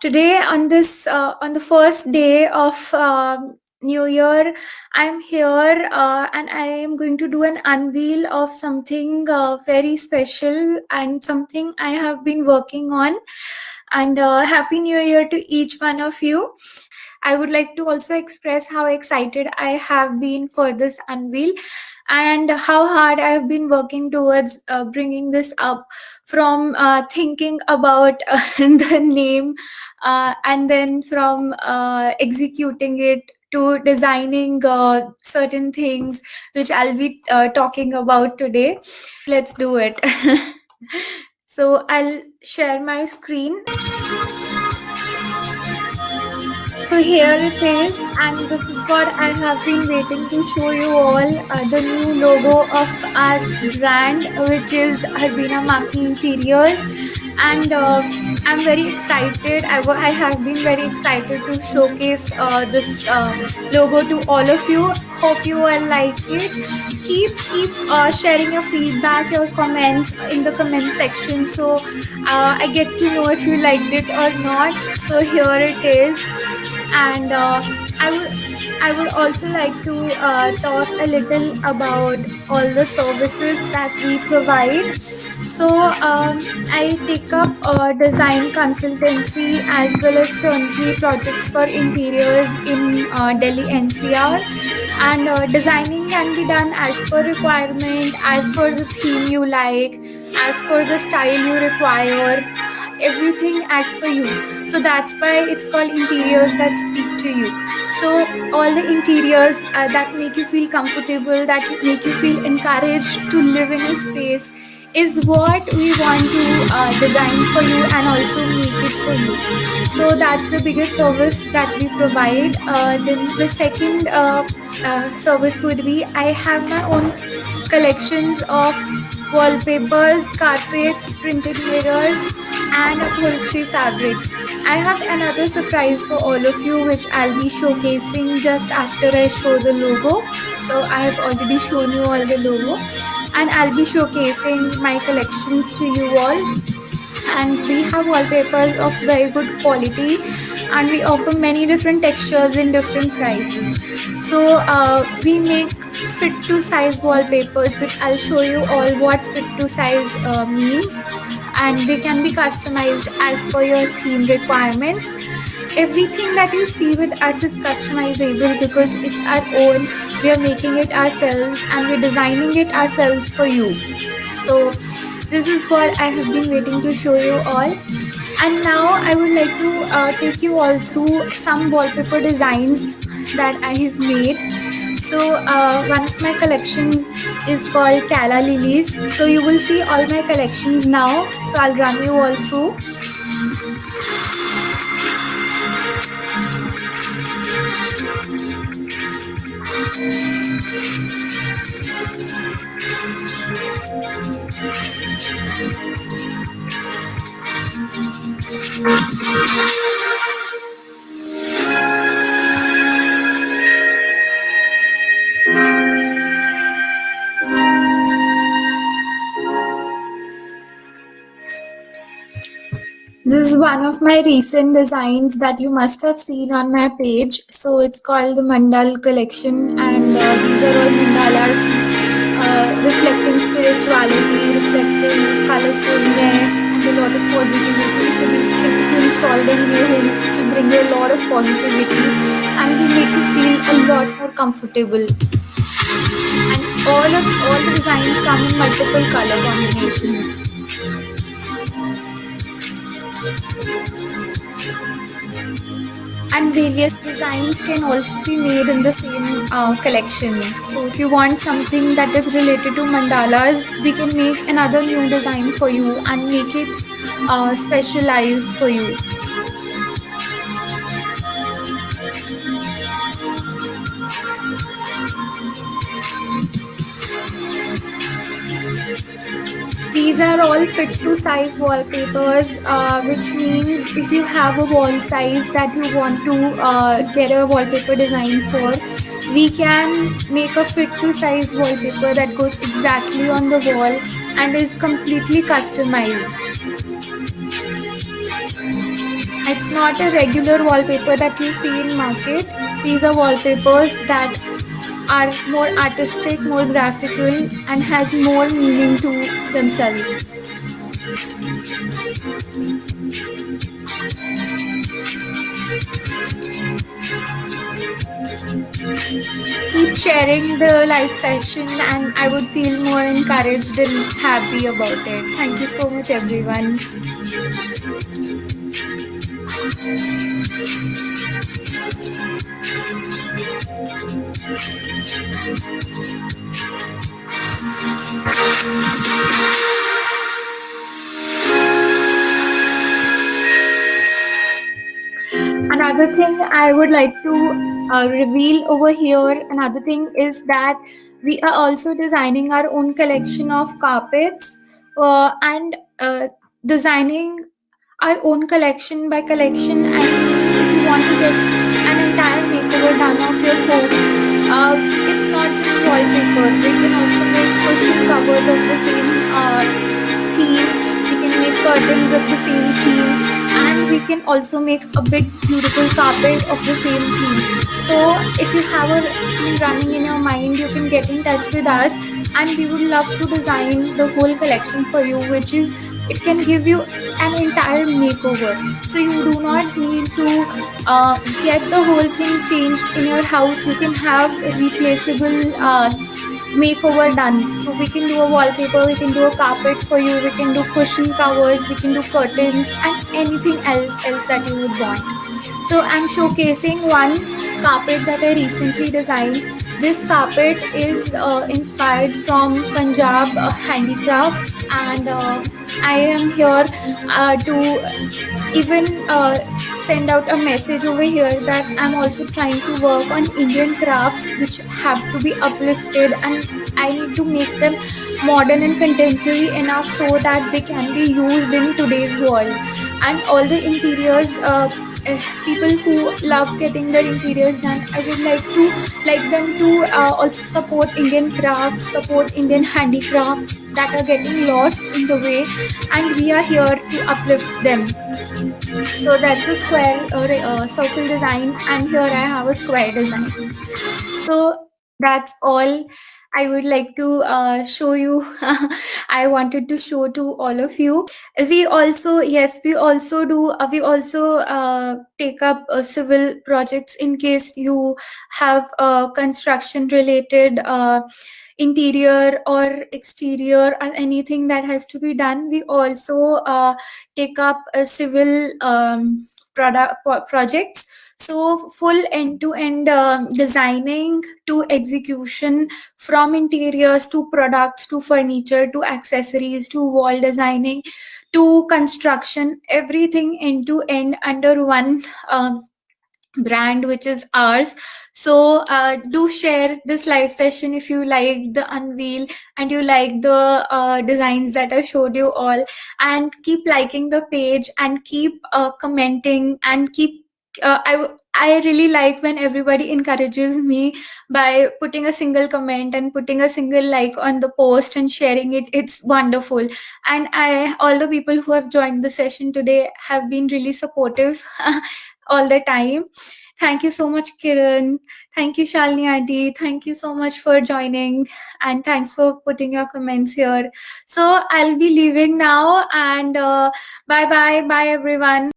Today on the first day of New Year, I'm here and I am going to do an unveil of something very special and something I have been working on. And Happy New Year to each one of you. I would like to also express how excited I have been for this unveil and how hard I have been working towards bringing this up from thinking about the name and then from executing it to designing certain things which I'll be talking about today. Let's do it. So I'll share my screen. So here it is, and this is what I have been waiting to show you all, the new logo of our brand, which is Harbina Maki Interiors. And I'm very excited. I have been very excited to showcase this logo to all of you. Hope you all like it. Keep sharing your feedback, your comments in the comment section, so I get to know if you liked it or not. So here it is, and I would also like to talk a little about all the services that we provide. So I take up design consultancy as well as turnkey projects for interiors in Delhi NCR, and designing can be done as per requirement, as per the theme you like, as per the style you require, everything as per you. So that's why it's called interiors that speak to you. So all the interiors that make you feel comfortable, that make you feel encouraged to live in a space, is what we want to design for you and also make it for you. So that's the biggest service that we provide. Then the second service would be, I have my own collections of wallpapers, carpets, printed mirrors, and upholstery fabrics. I have another surprise for all of you, which I'll be showcasing just after I show the logo. So I have already shown you all the logo, and I'll be showcasing my collections to you all. And we have wallpapers of very good quality, and we offer many different textures in different prices. So we make fit to size wallpapers, which I'll show you all what fit to size means, and they can be customized as per your theme requirements. Everything that you see with us is customizable because it's our own. We are making it ourselves and we're designing it ourselves for you. So this is what I have been waiting to show you all. And now I would like to take you all through some wallpaper designs that I have made. So one of my collections is called Calla Lilies. So you will see all my collections now. So I'll run you all through. This is one of my recent designs that you must have seen on my page. So it's called the Mandal collection, and these are all mandalas reflecting spirituality, reflecting colorfulness, and a lot of positivity. So these can, if you install them in your homes, it will bring you a lot of positivity and will make you feel a lot more comfortable. And all the designs come in multiple color combinations. And various designs can also be made in the same collection. So if you want something that is related to mandalas, we can make another new design for you and make it specialized for you. These are all fit to size wallpapers, which means if you have a wall size that you want to get a wallpaper design for, we can make a fit to size wallpaper that goes exactly on the wall and is completely customized. It's not a regular wallpaper that you see in market. These are wallpapers that are more artistic, more graphical, and has more meaning to themselves. Keep sharing the live session, and I would feel more encouraged and happy about it. Thank you so much, everyone. Another thing I would like to reveal over here, another thing is that we are also designing our own collection of carpets, and designing our own collection by collection. I mean, if you want to get an entire makeover done of your home, it's not just wallpaper. We can also make cushion covers of the same theme. We can make curtains of the same theme, and we can also make a big, beautiful carpet of the same theme. So, if you have a theme running in your mind, you can get in touch with us, and we would love to design the whole collection for you, which is it can give you an entire makeover. So you do not need to get the whole thing changed in your house. You can have a replaceable makeover done. So we can do a wallpaper, we can do a carpet for you, we can do cushion covers, we can do curtains, and anything else that you would want. So I'm showcasing one carpet that I recently designed. This carpet is inspired from Punjab handicrafts, and I am here to even send out a message over here that I'm also trying to work on Indian crafts which have to be uplifted, and I need to make them modern and contemporary enough so that they can be used in today's world. And all the interiors, people who love getting their interiors done, I would like them to also support Indian crafts, support Indian handicrafts that are getting lost in the way, and we are here to uplift them. So that's the square or circle design, and here I have a square design. So that's all I would like to show you. I wanted to show to all of you. We also, yes, we also do, we also take up civil projects in case you have construction related interior or exterior or anything that has to be done. We also take up civil projects. So full end-to-end designing to execution, from interiors to products to furniture to accessories to wall designing to construction, everything end-to-end under one brand, which is ours. So do share this live session if you like the unveil and you like the designs that I showed you all, and keep liking the page and keep commenting and keep I really like when everybody encourages me by putting a single comment and putting a single like on the post and sharing it. It's wonderful. And all the people who have joined the session today have been really supportive all the time. Thank you so much, Kiran. Thank you, Shalini Aunty. Thank you so much for joining, and thanks for putting your comments here. So I'll be leaving now, and bye bye, bye everyone.